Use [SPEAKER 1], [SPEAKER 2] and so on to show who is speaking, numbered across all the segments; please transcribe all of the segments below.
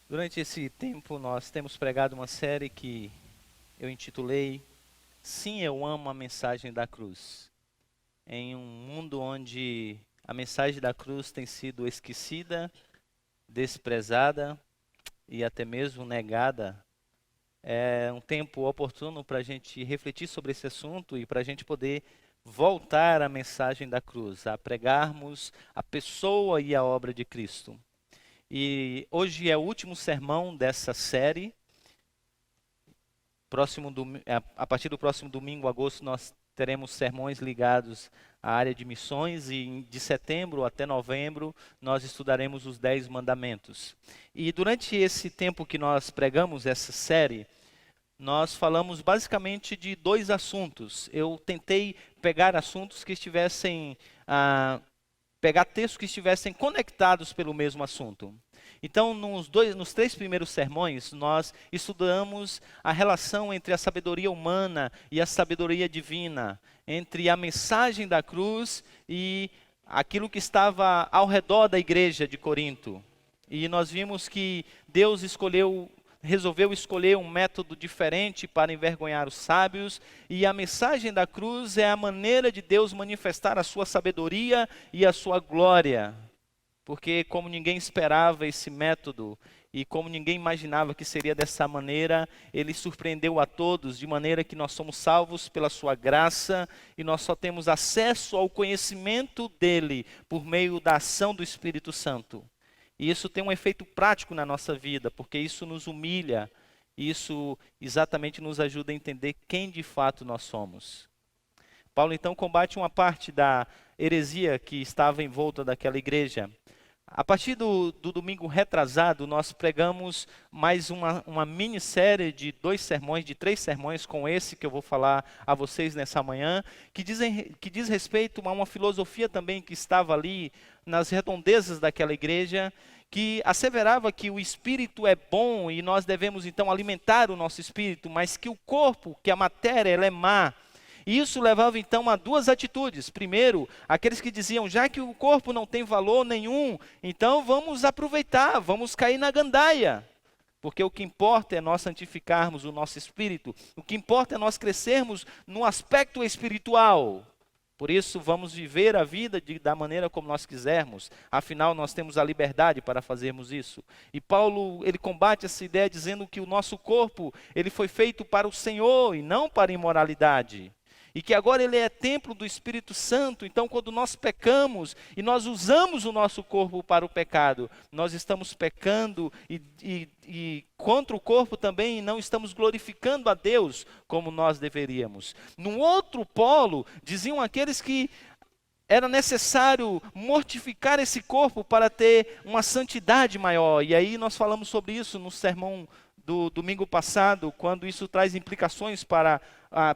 [SPEAKER 1] Durante esse tempo, nós temos pregado uma série que eu intitulei Sim, eu amo a mensagem da cruz. Em um mundo onde a mensagem da cruz tem sido esquecida, desprezada e até mesmo negada, é um tempo oportuno para a gente refletir sobre esse assunto e para a gente poder voltar à mensagem da cruz, a pregarmos a pessoa e a obra de Cristo. E hoje é o último sermão dessa série. A partir do próximo domingo, agosto, nós teremos sermões ligados à área de missões e de setembro até novembro nós estudaremos os 10 mandamentos. E durante esse tempo que nós pregamos essa série, nós falamos basicamente de dois assuntos. Eu tentei pegar assuntos que estivessem, pegar textos que estivessem conectados pelo mesmo assunto. Então, nos 3 primeiros sermões, nós estudamos a relação entre a sabedoria humana e a sabedoria divina, entre a mensagem da cruz e aquilo que estava ao redor da igreja de Corinto. E nós vimos que Deus resolveu escolher um método diferente para envergonhar os sábios, e a mensagem da cruz é a maneira de Deus manifestar a sua sabedoria e a sua glória. Porque como ninguém esperava esse método e como ninguém imaginava que seria dessa maneira, ele surpreendeu a todos, de maneira que nós somos salvos pela sua graça e nós só temos acesso ao conhecimento dele por meio da ação do Espírito Santo. E isso tem um efeito prático na nossa vida, porque isso nos humilha, isso exatamente nos ajuda a entender quem de fato nós somos. Paulo então combate uma parte da heresia que estava em volta daquela igreja. A partir do domingo retrasado, nós pregamos mais uma minissérie de 3 sermões, com esse que eu vou falar a vocês nessa manhã, que diz respeito a uma filosofia também que estava ali nas redondezas daquela igreja, que asseverava que o espírito é bom e nós devemos então alimentar o nosso espírito, mas que o corpo, que a matéria, ela é má. E isso levava então a duas atitudes. Primeiro, aqueles que diziam, já que o corpo não tem valor nenhum, então vamos aproveitar, vamos cair na gandaia. Porque o que importa é nós santificarmos o nosso espírito, o que importa é nós crescermos no aspecto espiritual. Por isso, vamos viver a vida da maneira como nós quisermos. Afinal, nós temos a liberdade para fazermos isso. E Paulo, ele combate essa ideia dizendo que o nosso corpo, ele foi feito para o Senhor e não para a imoralidade. E que agora ele é templo do Espírito Santo, então quando nós pecamos e nós usamos o nosso corpo para o pecado, nós estamos pecando e contra o corpo também não estamos glorificando a Deus como nós deveríamos. No outro polo, diziam aqueles que era necessário mortificar esse corpo para ter uma santidade maior. E aí nós falamos sobre isso no sermão do domingo passado, quando isso traz implicações para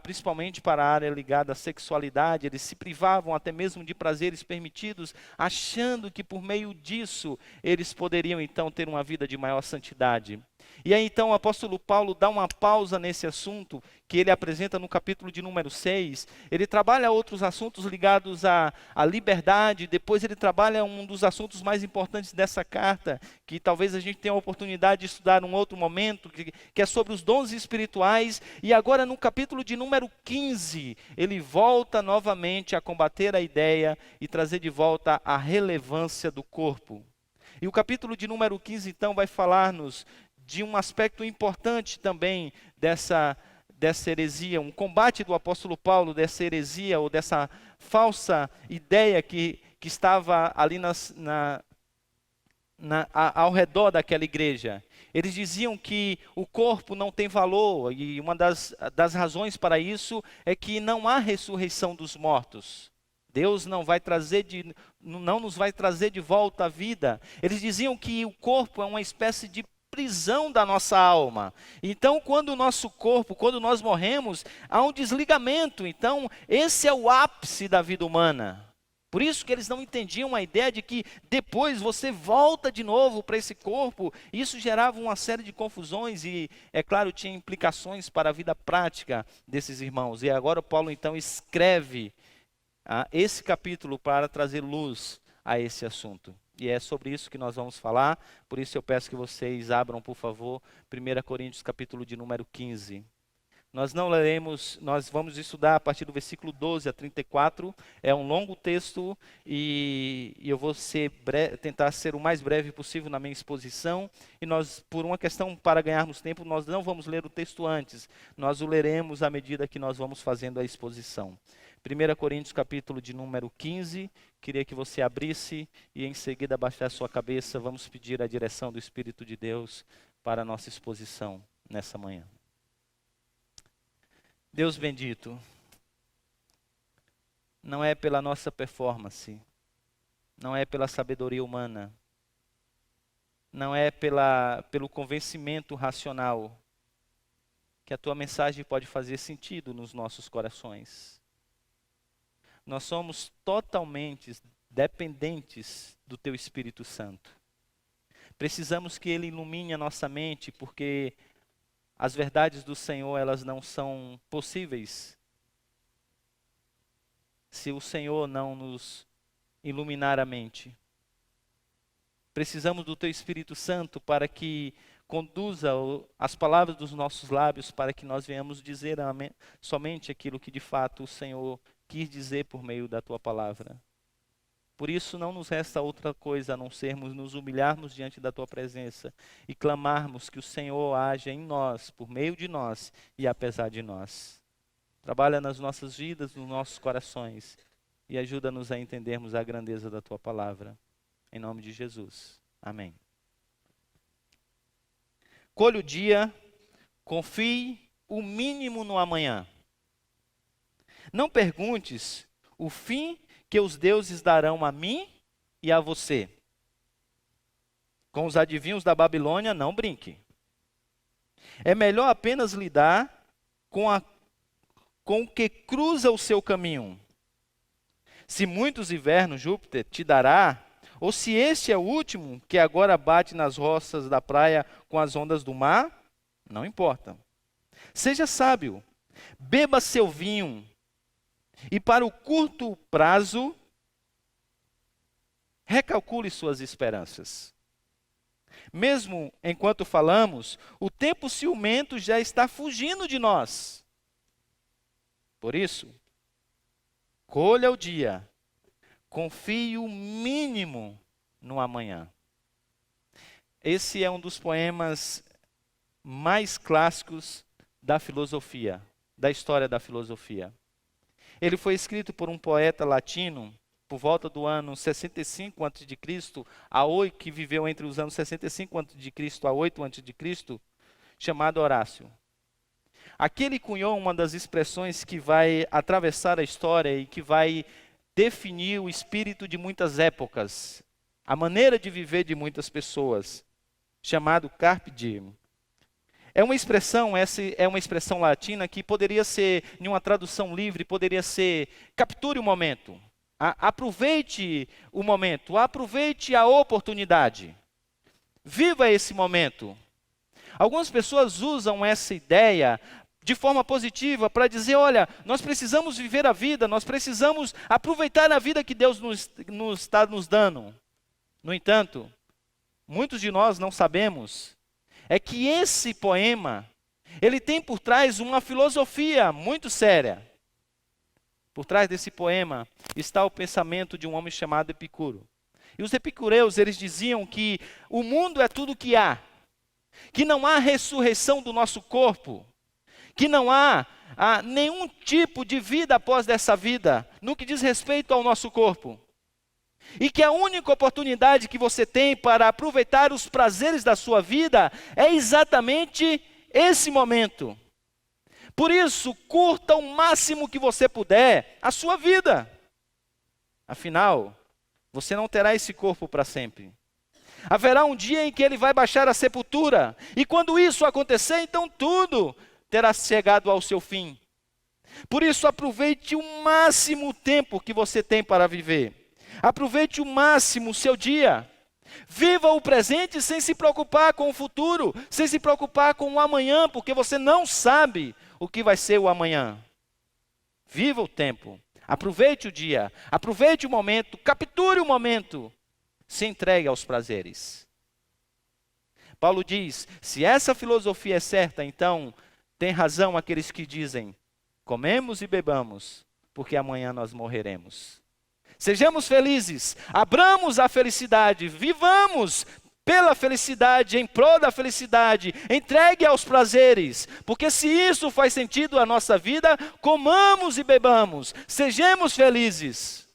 [SPEAKER 1] principalmente para a área ligada à sexualidade. Eles se privavam até mesmo de prazeres permitidos, achando que por meio disso eles poderiam então ter uma vida de maior santidade. E aí então o apóstolo Paulo dá uma pausa nesse assunto, que ele apresenta no capítulo de número 6. Ele trabalha outros assuntos ligados à liberdade, depois ele trabalha um dos assuntos mais importantes dessa carta, que talvez a gente tenha a oportunidade de estudar num outro momento, que é sobre os dons espirituais. E agora no capítulo de número 15, ele volta novamente a combater a ideia e trazer de volta a relevância do corpo. E o capítulo de número 15 então vai falar-nos de um aspecto importante também dessa heresia, um combate do apóstolo Paulo dessa heresia ou dessa falsa ideia que estava ali ao redor daquela igreja. Eles diziam que o corpo não tem valor, e uma das razões para isso é que não há ressurreição dos mortos. Deus não nos vai trazer de volta a vida. Eles diziam que o corpo é uma espécie de prisão da nossa alma. Então, quando nós morremos, há um desligamento. Então, esse é o ápice da vida humana. Por isso que eles não entendiam a ideia de que depois você volta de novo para esse corpo. Isso gerava uma série de confusões e, é claro, tinha implicações para a vida prática desses irmãos. E agora Paulo então escreve esse capítulo para trazer luz a esse assunto. E é sobre isso que nós vamos falar, por isso eu peço que vocês abram, por favor, 1 Coríntios capítulo de número 15. Nós não leremos, nós vamos estudar a partir do versículo 12 a 34, é um longo texto e eu vou tentar ser o mais breve possível na minha exposição, e nós, por uma questão para ganharmos tempo, nós não vamos ler o texto antes, nós o leremos à medida que nós vamos fazendo a exposição. 1 Coríntios capítulo de número 15, queria que você abrisse e em seguida abaixar a sua cabeça, vamos pedir a direção do Espírito de Deus para a nossa exposição nessa manhã. Deus bendito, não é pela nossa performance, não é pela sabedoria humana, não é pelo convencimento racional que a tua mensagem pode fazer sentido nos nossos corações. Nós somos totalmente dependentes do teu Espírito Santo. Precisamos que ele ilumine a nossa mente, porque as verdades do Senhor, elas não são possíveis se o Senhor não nos iluminar a mente. Precisamos do Teu Espírito Santo para que conduza as palavras dos nossos lábios, para que nós venhamos dizer somente aquilo que de fato o Senhor quis dizer por meio da Tua palavra. Por isso não nos resta outra coisa a não sermos nos humilharmos diante da Tua presença e clamarmos que o Senhor haja em nós, por meio de nós e apesar de nós. Trabalha nas nossas vidas, nos nossos corações e ajuda-nos a entendermos a grandeza da Tua palavra. Em nome de Jesus. Amém. Colhe o dia, confie o mínimo no amanhã. Não perguntes o fim que os deuses darão a mim e a você. Com os adivinhos da Babilônia, não brinque. É melhor apenas lidar com o que cruza o seu caminho. Se muitos invernos Júpiter te dará, ou se este é o último que agora bate nas rochas da praia com as ondas do mar, não importa. Seja sábio, beba seu vinho, e para o curto prazo, recalcule suas esperanças. Mesmo enquanto falamos, o tempo ciumento já está fugindo de nós. Por isso, colha o dia, confie o mínimo no amanhã. Esse é um dos poemas mais clássicos da filosofia, da história da filosofia. Ele foi escrito por um poeta latino, por volta do ano 65 a.C., que viveu entre os anos 65 a.C. a 8 a.C., chamado Horácio. Aqui ele cunhou uma das expressões que vai atravessar a história e que vai definir o espírito de muitas épocas, a maneira de viver de muitas pessoas, chamado Carpe Diem. Essa é uma expressão latina que poderia ser, em uma tradução livre, poderia ser: capture o momento, aproveite o momento, aproveite a oportunidade, viva esse momento. Algumas pessoas usam essa ideia de forma positiva para dizer: olha, nós precisamos viver a vida, nós precisamos aproveitar a vida que Deus está nos dando. No entanto, muitos de nós não sabemos é que esse poema, ele tem por trás uma filosofia muito séria. Por trás desse poema está o pensamento de um homem chamado Epicuro. E os epicureus, eles diziam que o mundo é tudo que há, que não há ressurreição do nosso corpo, que não há nenhum tipo de vida após dessa vida, no que diz respeito ao nosso corpo. E que a única oportunidade que você tem para aproveitar os prazeres da sua vida é exatamente esse momento. Por isso, curta o máximo que você puder a sua vida. Afinal, você não terá esse corpo para sempre. Haverá um dia em que ele vai baixar a sepultura. E quando isso acontecer, então tudo terá chegado ao seu fim. Por isso, aproveite o máximo tempo que você tem para viver. Aproveite o máximo o seu dia. Viva o presente sem se preocupar com o futuro, sem se preocupar com o amanhã, porque você não sabe o que vai ser o amanhã. Viva o tempo, aproveite o dia, aproveite o momento, capture o momento se entregue aos prazeres. Paulo diz, se essa filosofia é certa, então tem razão aqueles que dizem, comemos e bebamos, porque amanhã nós morreremos. Sejamos felizes, abramos a felicidade, vivamos pela felicidade, em prol da felicidade, entregue aos prazeres, porque se isso faz sentido à nossa vida, comamos e bebamos, sejamos felizes,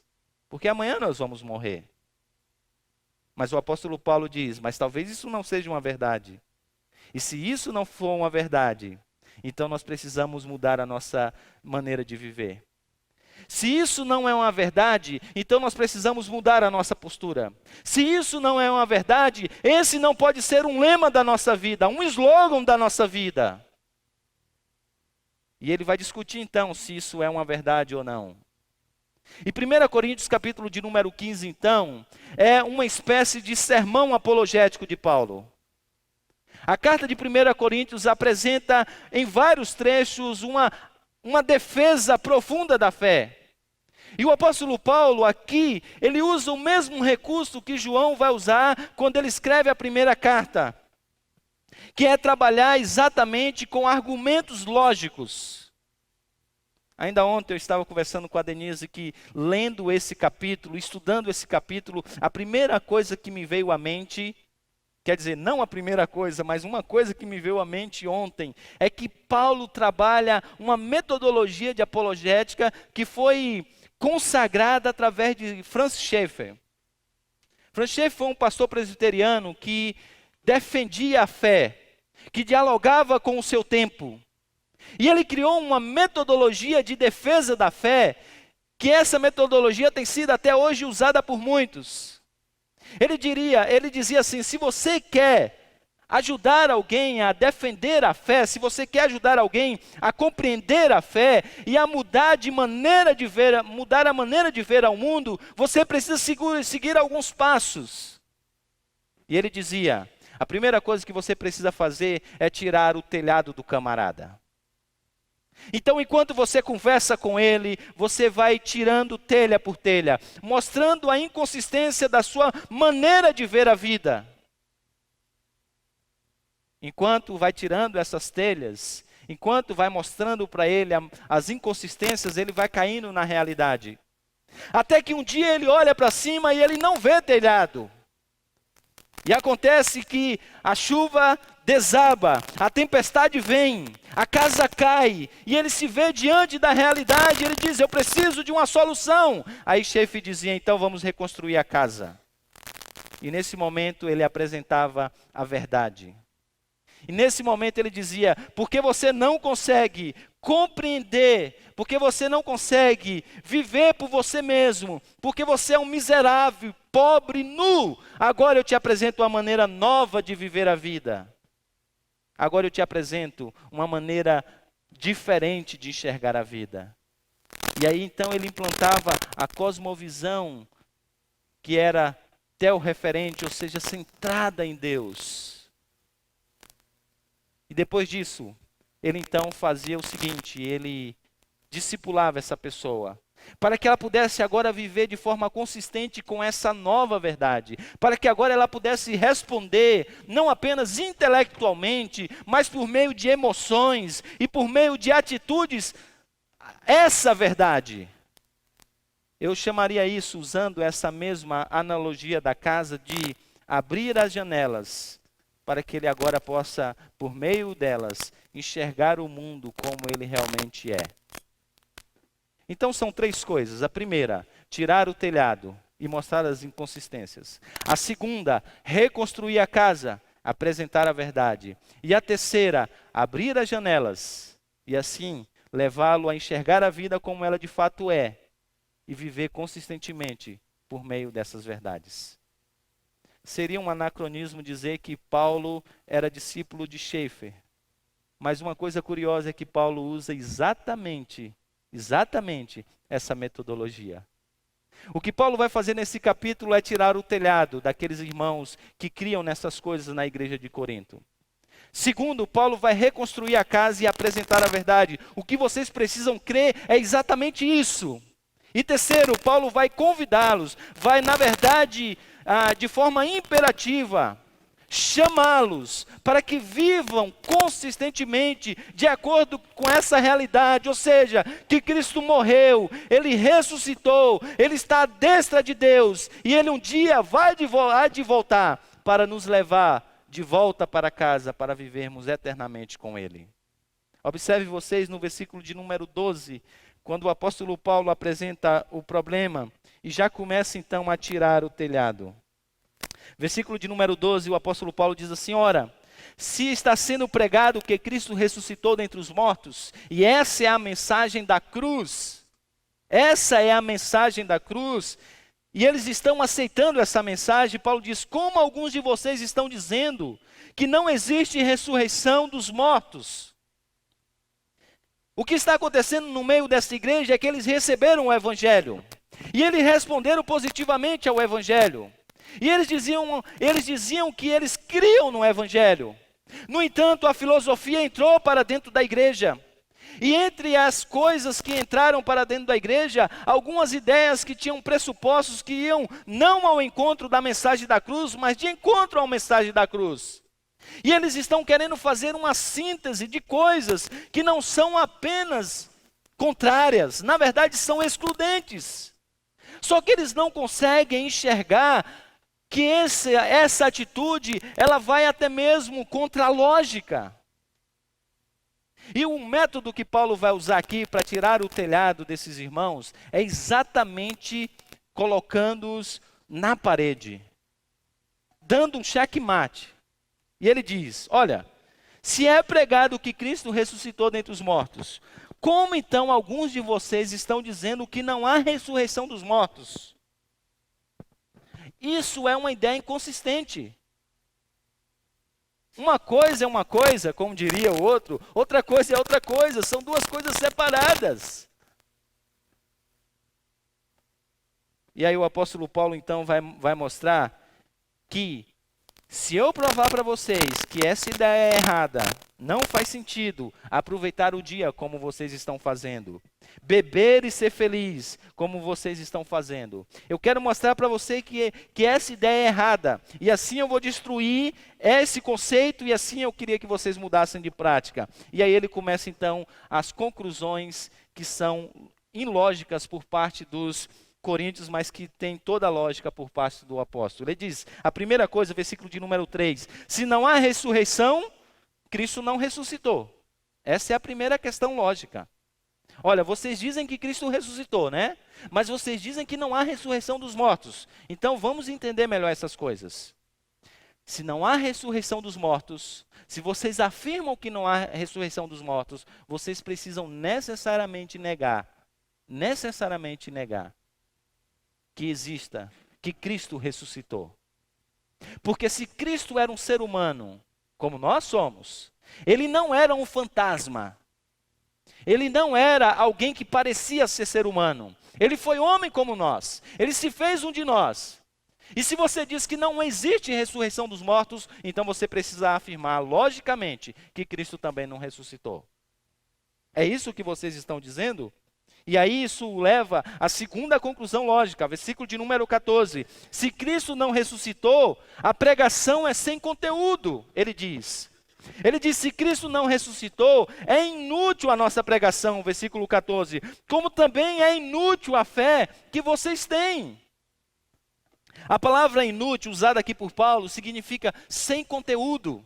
[SPEAKER 1] porque amanhã nós vamos morrer. Mas o apóstolo Paulo diz, mas talvez isso não seja uma verdade. E se isso não for uma verdade, então nós precisamos mudar a nossa maneira de viver. Se isso não é uma verdade, então nós precisamos mudar a nossa postura. Se isso não é uma verdade, esse não pode ser um lema da nossa vida, um slogan da nossa vida. E ele vai discutir então se isso é uma verdade ou não. E 1 Coríntios capítulo de número 15 então, é uma espécie de sermão apologético de Paulo. A carta de 1 Coríntios apresenta em vários trechos uma defesa profunda da fé. E o apóstolo Paulo aqui, ele usa o mesmo recurso que João vai usar quando ele escreve a primeira carta, que é trabalhar exatamente com argumentos lógicos. Ainda ontem eu estava conversando com a Denise que, lendo esse capítulo, estudando esse capítulo, a primeira coisa que me veio à mente, quer dizer, não a primeira coisa, mas uma coisa que me veio à mente ontem, é que Paulo trabalha uma metodologia de apologética que foi consagrada através de Francis Schaeffer. Francis Schaeffer foi um pastor presbiteriano que defendia a fé, que dialogava com o seu tempo. E ele criou uma metodologia de defesa da fé, que essa metodologia tem sido até hoje usada por muitos. Ele dizia assim, se você quer ajudar alguém a defender a fé, se você quer ajudar alguém a compreender a fé e a mudar a maneira de ver ao mundo, você precisa seguir alguns passos. E ele dizia, a primeira coisa que você precisa fazer é tirar o telhado do camarada. Então, enquanto você conversa com ele, você vai tirando telha por telha, mostrando a inconsistência da sua maneira de ver a vida. Enquanto vai tirando essas telhas, enquanto vai mostrando para ele as inconsistências, ele vai caindo na realidade. Até que um dia ele olha para cima e ele não vê telhado. E acontece que a chuva desaba, a tempestade vem, a casa cai, e ele se vê diante da realidade, ele diz, eu preciso de uma solução. Aí Schaeffer dizia, então vamos reconstruir a casa. E nesse momento ele apresentava a verdade. E nesse momento ele dizia, porque você não consegue compreender, porque você não consegue viver por você mesmo, porque você é um miserável, pobre, nu, agora eu te apresento uma maneira nova de viver a vida. Agora eu te apresento uma maneira diferente de enxergar a vida. E aí então ele implantava a cosmovisão que era teorreferente, ou seja, centrada em Deus. E depois disso, ele então fazia o seguinte, ele discipulava essa pessoa, para que ela pudesse agora viver de forma consistente com essa nova verdade, para que agora ela pudesse responder, não apenas intelectualmente, mas por meio de emoções e por meio de atitudes, essa verdade. Eu chamaria isso, usando essa mesma analogia da casa, de abrir as janelas, para que ele agora possa, por meio delas, enxergar o mundo como ele realmente é. Então são três coisas. A primeira, tirar o telhado e mostrar as inconsistências. A segunda, reconstruir a casa, apresentar a verdade. E a terceira, abrir as janelas e assim levá-lo a enxergar a vida como ela de fato é e viver consistentemente por meio dessas verdades. Seria um anacronismo dizer que Paulo era discípulo de Schaeffer. Mas uma coisa curiosa é que Paulo usa exatamente essa metodologia. O que Paulo vai fazer nesse capítulo é tirar o telhado daqueles irmãos que criam nessas coisas na igreja de Corinto. Segundo, Paulo vai reconstruir a casa e apresentar a verdade. O que vocês precisam crer é exatamente isso. E terceiro, Paulo vai convidá-los, vai, na verdade, de forma imperativa, chamá-los para que vivam consistentemente de acordo com essa realidade, ou seja, que Cristo morreu, Ele ressuscitou, Ele está à destra de Deus, e Ele um dia há de voltar para nos levar de volta para casa, para vivermos eternamente com Ele. Observe vocês no versículo de número 12, quando o apóstolo Paulo apresenta o problema, e já começa então a tirar o telhado. Versículo de número 12, o apóstolo Paulo diz assim: ora, se está sendo pregado que Cristo ressuscitou dentre os mortos, e essa é a mensagem da cruz, essa é a mensagem da cruz, e eles estão aceitando essa mensagem, Paulo diz: como alguns de vocês estão dizendo que não existe ressurreição dos mortos? O que está acontecendo no meio dessa igreja é que eles receberam o evangelho, e eles responderam positivamente ao evangelho. E eles diziam que eles criam no evangelho. No entanto, a filosofia entrou para dentro da igreja. E entre as coisas que entraram para dentro da igreja, algumas ideias que tinham pressupostos que iam não ao encontro da mensagem da cruz, mas de encontro à mensagem da cruz. E eles estão querendo fazer uma síntese de coisas que não são apenas contrárias, na verdade são excludentes. Só que eles não conseguem enxergar que essa atitude, ela vai até mesmo contra a lógica. E o método que Paulo vai usar aqui para tirar o telhado desses irmãos é exatamente colocando-os na parede, dando um checkmate. E ele diz: olha, se é pregado que Cristo ressuscitou dentre os mortos, como então alguns de vocês estão dizendo que não há ressurreição dos mortos? Isso é uma ideia inconsistente. Uma coisa é uma coisa, como diria o outro, outra coisa é outra coisa, são duas coisas separadas. E aí o apóstolo Paulo então vai mostrar que se eu provar para vocês que essa ideia é errada, não faz sentido aproveitar o dia como vocês estão fazendo, beber e ser feliz como vocês estão fazendo. Eu quero mostrar para você que essa ideia é errada, e assim eu vou destruir esse conceito, e assim eu queria que vocês mudassem de prática. E aí ele começa então as conclusões que são ilógicas por parte dos Coríntios, mas que tem toda a lógica por parte do apóstolo. Ele diz, a primeira coisa, versículo de número 3, se não há ressurreição, Cristo não ressuscitou. Essa é a primeira questão lógica. Olha, vocês dizem que Cristo ressuscitou, né? Mas vocês dizem que não há ressurreição dos mortos. Então vamos entender melhor essas coisas. Se não há ressurreição dos mortos, se vocês afirmam que não há ressurreição dos mortos, vocês precisam necessariamente negar que exista, que Cristo ressuscitou. Porque se Cristo era um ser humano, como nós somos, ele não era um fantasma. Ele não era alguém que parecia ser humano. Ele foi homem como nós. Ele se fez um de nós. E se você diz que não existe ressurreição dos mortos, então você precisa afirmar logicamente que Cristo também não ressuscitou. É isso que vocês estão dizendo? E aí isso leva à segunda conclusão lógica, versículo de número 14. Se Cristo não ressuscitou, a pregação é sem conteúdo, ele diz. Ele diz, se Cristo não ressuscitou, é inútil a nossa pregação, versículo 14. Como também é inútil a fé que vocês têm. A palavra inútil, usada aqui por Paulo, significa sem conteúdo.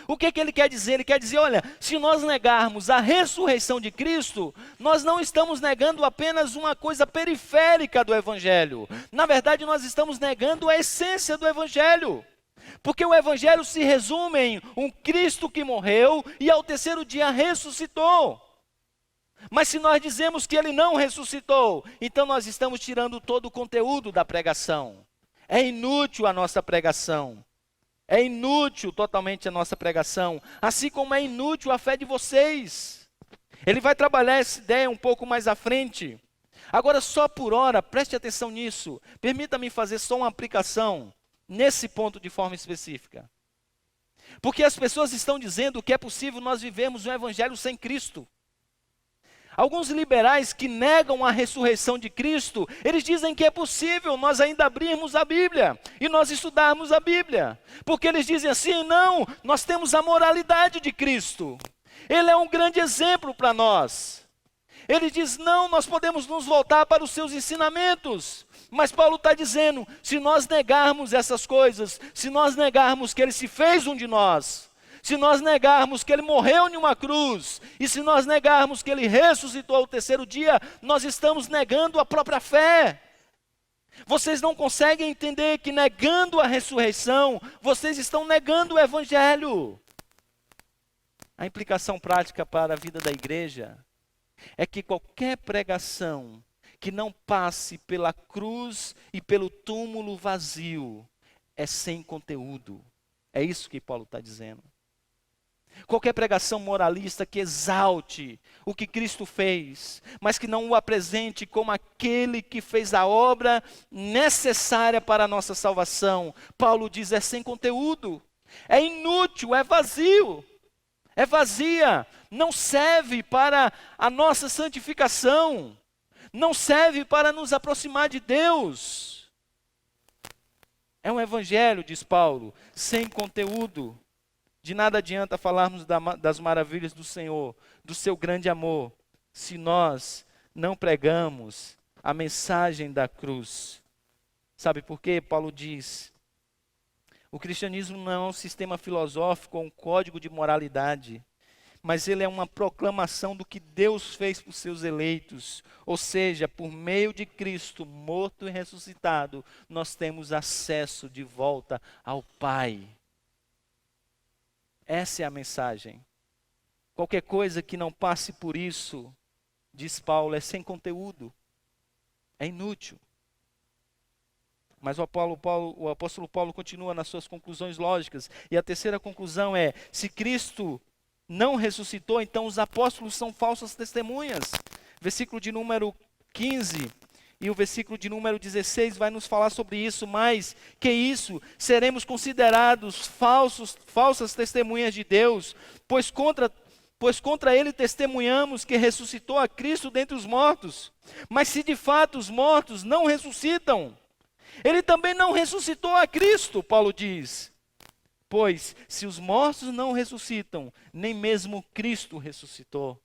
[SPEAKER 1] O que ele quer dizer? Ele quer dizer, olha, se nós negarmos a ressurreição de Cristo, nós não estamos negando apenas uma coisa periférica do Evangelho. Na verdade, nós estamos negando a essência do Evangelho. Porque o Evangelho se resume em um Cristo que morreu e ao terceiro dia ressuscitou. Mas se nós dizemos que ele não ressuscitou, então nós estamos tirando todo o conteúdo da pregação. É inútil a nossa pregação. É inútil totalmente a nossa pregação, assim como é inútil a fé de vocês. Ele vai trabalhar essa ideia um pouco mais à frente. Agora, só por hora, preste atenção nisso. Permita-me fazer só uma aplicação nesse ponto de forma específica. Porque as pessoas estão dizendo que é possível nós vivermos um evangelho sem Cristo. Alguns liberais que negam a ressurreição de Cristo, eles dizem que é possível nós ainda abrirmos a Bíblia e nós estudarmos a Bíblia. Porque eles dizem assim, não, nós temos a moralidade de Cristo. Ele é um grande exemplo para nós. Ele diz, não, nós podemos nos voltar para os seus ensinamentos. Mas Paulo está dizendo, se nós negarmos essas coisas, se nós negarmos que ele se fez um de nós, se nós negarmos que ele morreu em uma cruz, e se nós negarmos que ele ressuscitou ao terceiro dia, nós estamos negando a própria fé. Vocês não conseguem entender que negando a ressurreição, vocês estão negando o evangelho. A implicação prática para a vida da igreja é que qualquer pregação que não passe pela cruz e pelo túmulo vazio é sem conteúdo. É isso que Paulo está dizendo. Qualquer pregação moralista que exalte o que Cristo fez, mas que não o apresente como aquele que fez a obra necessária para a nossa salvação, Paulo diz, é sem conteúdo, é inútil, é vazio, é vazia, não serve para a nossa santificação, não serve para nos aproximar de Deus. É um evangelho, diz Paulo, sem conteúdo. De nada adianta falarmos das maravilhas do Senhor, do seu grande amor, se nós não pregamos a mensagem da cruz. Sabe por quê? Paulo diz, o cristianismo não é um sistema filosófico ou um código de moralidade, mas ele é uma proclamação do que Deus fez por seus eleitos. Ou seja, por meio de Cristo, morto e ressuscitado, nós temos acesso de volta ao Pai. Essa é a mensagem. Qualquer coisa que não passe por isso, diz Paulo, é sem conteúdo, é inútil. Mas o apóstolo Paulo continua nas suas conclusões lógicas. E a terceira conclusão é, se Cristo não ressuscitou, então os apóstolos são falsas testemunhas. Versículo de número 15 e o versículo de número 16 vai nos falar sobre isso. Mais que isso, seremos considerados falsas testemunhas de Deus, pois contra ele testemunhamos que ressuscitou a Cristo dentre os mortos. Mas se de fato os mortos não ressuscitam, ele também não ressuscitou a Cristo, Paulo diz. Pois se os mortos não ressuscitam, nem mesmo Cristo ressuscitou.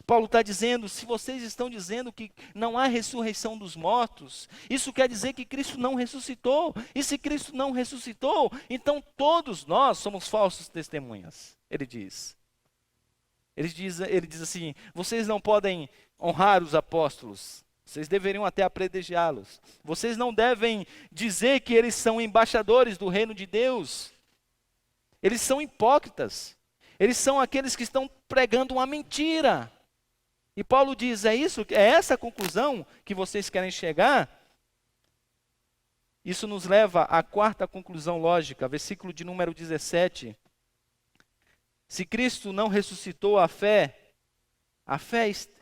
[SPEAKER 1] Paulo está dizendo, se vocês estão dizendo que não há ressurreição dos mortos, isso quer dizer que Cristo não ressuscitou. E se Cristo não ressuscitou, então todos nós somos falsos testemunhas, ele diz. Ele diz assim, vocês não podem honrar os apóstolos, vocês deveriam até apedrejá-los. Vocês não devem dizer que eles são embaixadores do reino de Deus. Eles são hipócritas. Eles são aqueles que estão pregando uma mentira. E Paulo diz, é essa a conclusão que vocês querem chegar? Isso nos leva à quarta conclusão lógica, versículo de número 17. Se Cristo não ressuscitou a fé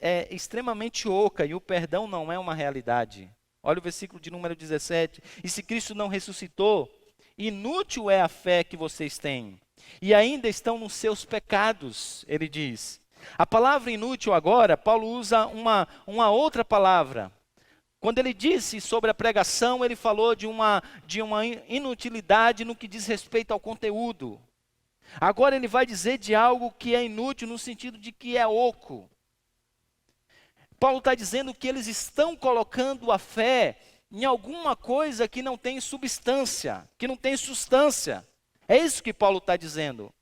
[SPEAKER 1] é extremamente oca e o perdão não é uma realidade. Olha o versículo de número 17. E se Cristo não ressuscitou, inútil é a fé que vocês têm, e ainda estão nos seus pecados, ele diz. A palavra inútil agora, Paulo usa uma outra palavra. Quando ele disse sobre a pregação, ele falou de uma inutilidade no que diz respeito ao conteúdo. Agora ele vai dizer de algo que é inútil no sentido de que é oco. Paulo está dizendo que eles estão colocando a fé em alguma coisa que não tem substância, que não tem substância. É isso que Paulo está dizendo.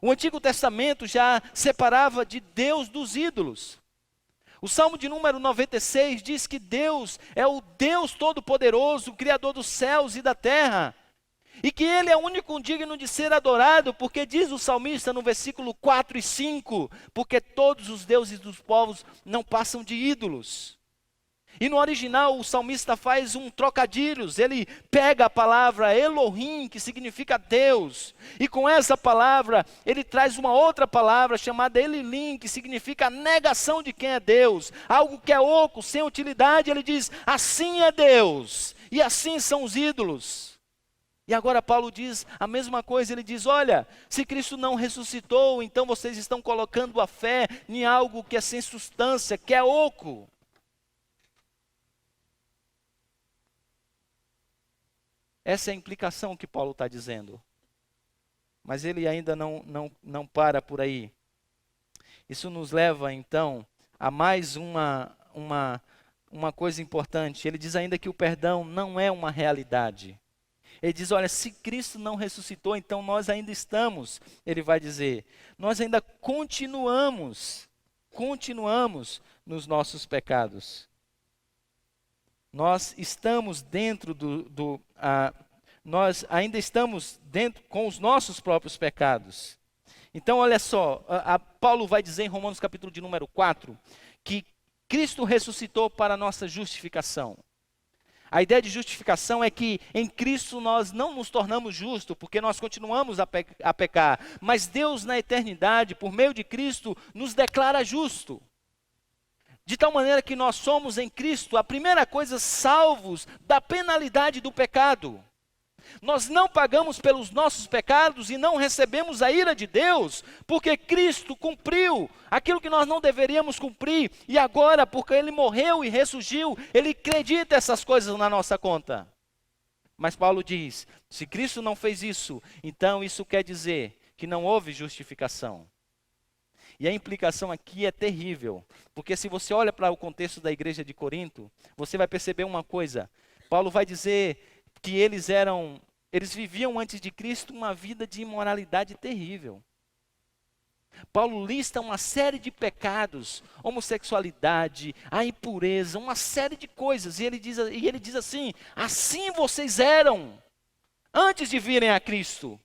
[SPEAKER 1] O Antigo Testamento já separava de Deus dos ídolos. O Salmo de número 96 diz que Deus é o Deus Todo-Poderoso, o Criador dos céus e da terra. E que Ele é o único digno de ser adorado, porque diz o salmista no versículo 4 e 5, porque todos os deuses dos povos não passam de ídolos. E no original o salmista faz um trocadilhos, ele pega a palavra Elohim, que significa Deus, e com essa palavra ele traz uma outra palavra chamada Elilim, que significa negação de quem é Deus, algo que é oco, sem utilidade. Ele diz, assim é Deus, e assim são os ídolos. E agora Paulo diz a mesma coisa, ele diz, olha, se Cristo não ressuscitou, então vocês estão colocando a fé em algo que é sem substância, que é oco. Essa é a implicação que Paulo está dizendo. Mas ele ainda não para por aí. Isso nos leva, então, a mais uma coisa importante. Ele diz ainda que o perdão não é uma realidade. Ele diz, olha, se Cristo não ressuscitou, então nós ainda estamos, ele vai dizer, nós ainda continuamos nos nossos pecados. Nós estamos dentro nós ainda estamos dentro com os nossos próprios pecados. Então, olha só, Paulo vai dizer em Romanos capítulo de número 4, que Cristo ressuscitou para a nossa justificação. A ideia de justificação é que em Cristo nós não nos tornamos justos, porque nós continuamos a pecar, mas Deus na eternidade, por meio de Cristo, nos declara justo. De tal maneira que nós somos em Cristo, a primeira coisa, salvos da penalidade do pecado. Nós não pagamos pelos nossos pecados e não recebemos a ira de Deus, porque Cristo cumpriu aquilo que nós não deveríamos cumprir, e agora, porque Ele morreu e ressurgiu, Ele acredita essas coisas na nossa conta. Mas Paulo diz, se Cristo não fez isso, então isso quer dizer que não houve justificação. E a implicação aqui é terrível, porque se você olha para o contexto da igreja de Corinto, você vai perceber uma coisa. Paulo vai dizer que eles viviam antes de Cristo uma vida de imoralidade terrível. Paulo lista uma série de pecados, homossexualidade, a impureza, uma série de coisas, e ele diz assim, assim vocês eram, antes de virem a Cristo.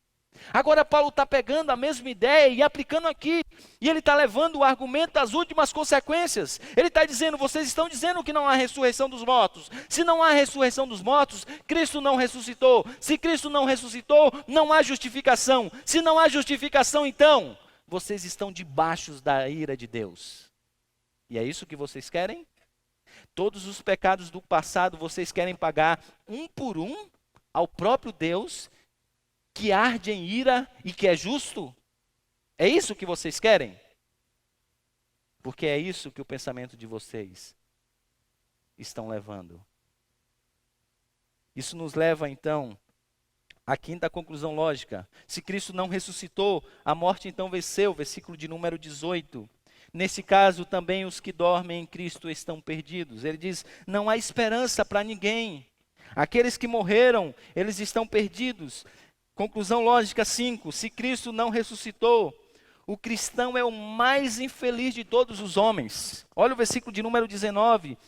[SPEAKER 1] Agora Paulo está pegando a mesma ideia e aplicando aqui, e ele está levando o argumento às últimas consequências. Ele está dizendo, vocês estão dizendo que não há ressurreição dos mortos. Se não há ressurreição dos mortos, Cristo não ressuscitou. Se Cristo não ressuscitou, não há justificação. Se não há justificação, então, vocês estão debaixo da ira de Deus. E é isso que vocês querem? Todos os pecados do passado vocês querem pagar um por um ao próprio Deus, que arde em ira e que é justo? É isso que vocês querem? Porque é isso que o pensamento de vocês estão levando. Isso nos leva, então, à quinta conclusão lógica. Se Cristo não ressuscitou, a morte então venceu, versículo de número 18. Nesse caso, também os que dormem em Cristo estão perdidos. Ele diz, não há esperança para ninguém. Aqueles que morreram, eles estão perdidos. Conclusão lógica 5, se Cristo não ressuscitou, o cristão é o mais infeliz de todos os homens. Olha o versículo de número 19.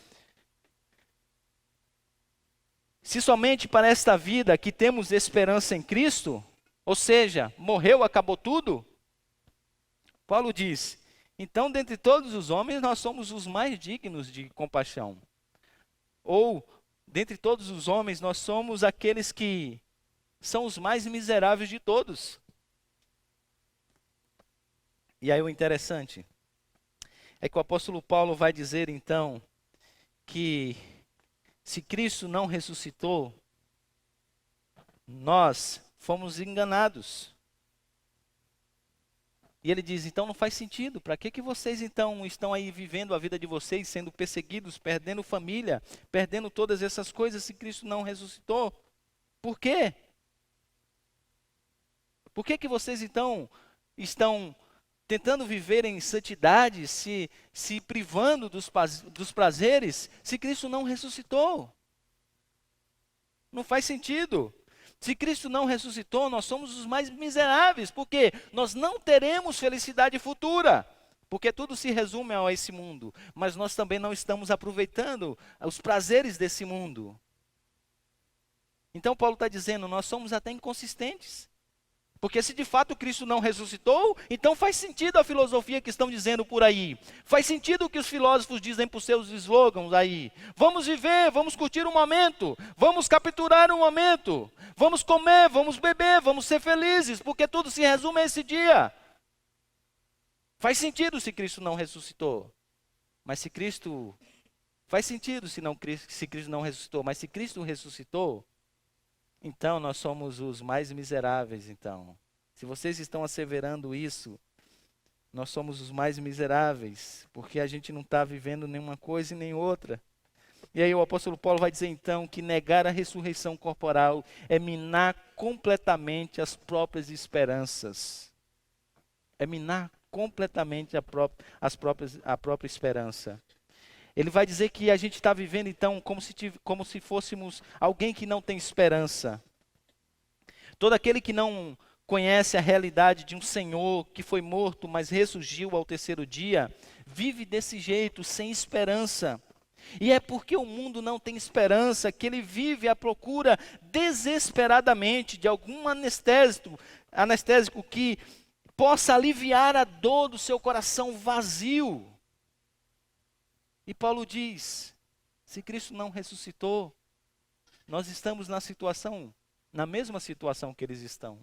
[SPEAKER 1] Se somente para esta vida que temos esperança em Cristo, ou seja, morreu, acabou tudo, Paulo diz, então dentre todos os homens nós somos os mais dignos de compaixão. Ou, dentre todos os homens nós somos aqueles que são os mais miseráveis de todos. E aí o interessante é que o apóstolo Paulo vai dizer então que se Cristo não ressuscitou, nós fomos enganados. E ele diz, então não faz sentido, para que vocês então estão aí vivendo a vida de vocês, sendo perseguidos, perdendo família, perdendo todas essas coisas se Cristo não ressuscitou? Por quê? Por que vocês então estão tentando viver em santidade, se privando dos prazeres, se Cristo não ressuscitou? Não faz sentido. Se Cristo não ressuscitou, nós somos os mais miseráveis, porque nós não teremos felicidade futura, porque tudo se resume a esse mundo, mas nós também não estamos aproveitando os prazeres desse mundo. Então Paulo está dizendo, nós somos até inconsistentes. Porque se de fato Cristo não ressuscitou, então faz sentido a filosofia que estão dizendo por aí. Faz sentido o que os filósofos dizem por seus slogans aí. Vamos viver, vamos curtir um momento, vamos capturar um momento, vamos comer, vamos beber, vamos ser felizes, porque tudo se resume a esse dia. Faz sentido se Cristo não ressuscitou. Mas se Cristo... Faz sentido se Cristo não ressuscitou, mas se Cristo ressuscitou, então nós somos os mais miseráveis, então. Se vocês estão asseverando isso, nós somos os mais miseráveis, porque a gente não está vivendo nenhuma coisa e nem outra. E aí o apóstolo Paulo vai dizer então que negar a ressurreição corporal é minar completamente as próprias esperanças. É minar completamente a própria esperança. Ele vai dizer que a gente está vivendo então como se fôssemos alguém que não tem esperança. Todo aquele que não conhece a realidade de um Senhor que foi morto, mas ressurgiu ao terceiro dia, vive desse jeito, sem esperança. E é porque o mundo não tem esperança que ele vive à procura desesperadamente de algum anestésico que possa aliviar a dor do seu coração vazio. E Paulo diz, se Cristo não ressuscitou, nós estamos na mesma situação que eles estão.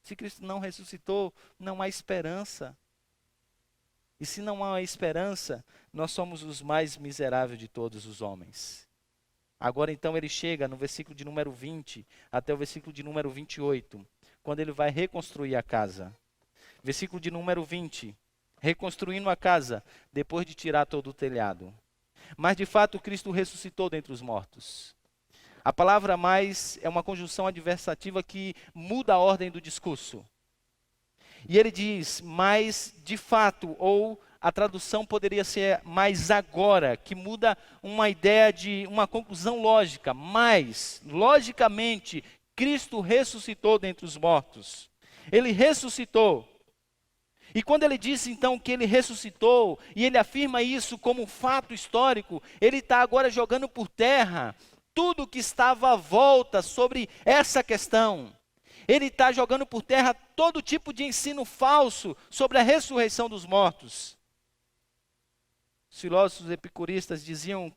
[SPEAKER 1] Se Cristo não ressuscitou, não há esperança. E se não há esperança, nós somos os mais miseráveis de todos os homens. Agora então ele chega no versículo de número 20 até o versículo de número 28, quando ele vai reconstruir a casa. Versículo de número 20, reconstruindo a casa, depois de tirar todo o telhado. Mas de fato Cristo ressuscitou dentre os mortos. A palavra mais é uma conjunção adversativa que muda a ordem do discurso. E ele diz, mas de fato, ou a tradução poderia ser mais agora, que muda uma ideia de uma conclusão lógica. Mas, logicamente, Cristo ressuscitou dentre os mortos. Ele ressuscitou. E quando ele disse então que ele ressuscitou, e ele afirma isso como um fato histórico, ele está agora jogando por terra tudo que estava à volta sobre essa questão. Ele está jogando por terra todo tipo de ensino falso sobre a ressurreição dos mortos. Os filósofos epicuristas